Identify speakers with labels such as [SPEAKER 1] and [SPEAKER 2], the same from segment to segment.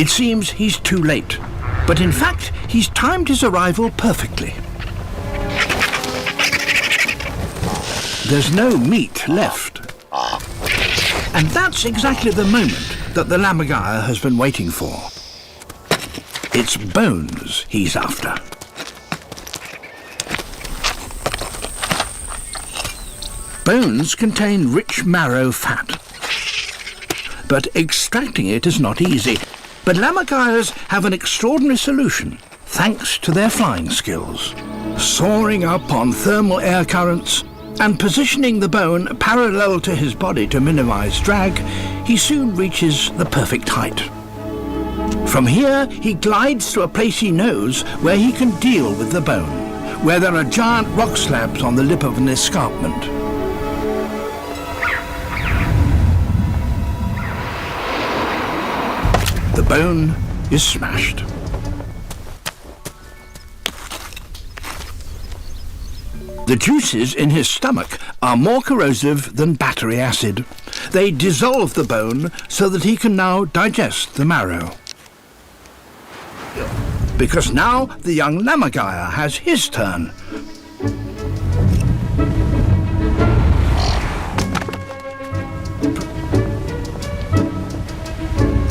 [SPEAKER 1] It seems he's too late, but in fact he's timed his arrival perfectly. There's no meat left. And that's exactly the moment that the lammergeier has been waiting for. It's bones he's after. Bones contain rich marrow fat, but extracting it is not easy. But lammergeiers have an extraordinary solution, thanks to their flying skills. Soaring up on thermal air currents and positioning the bone parallel to his body to minimize drag, he soon reaches the perfect height. From here, he glides to a place he knows where he can deal with the bone, where there are giant rock slabs on the lip of an escarpment. The bone is smashed. The juices in his stomach are more corrosive than battery acid. They dissolve the bone so that he can now digest the marrow. Because now the young lammergeier has his turn.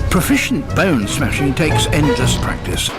[SPEAKER 1] Proficient bone smashing takes endless practice.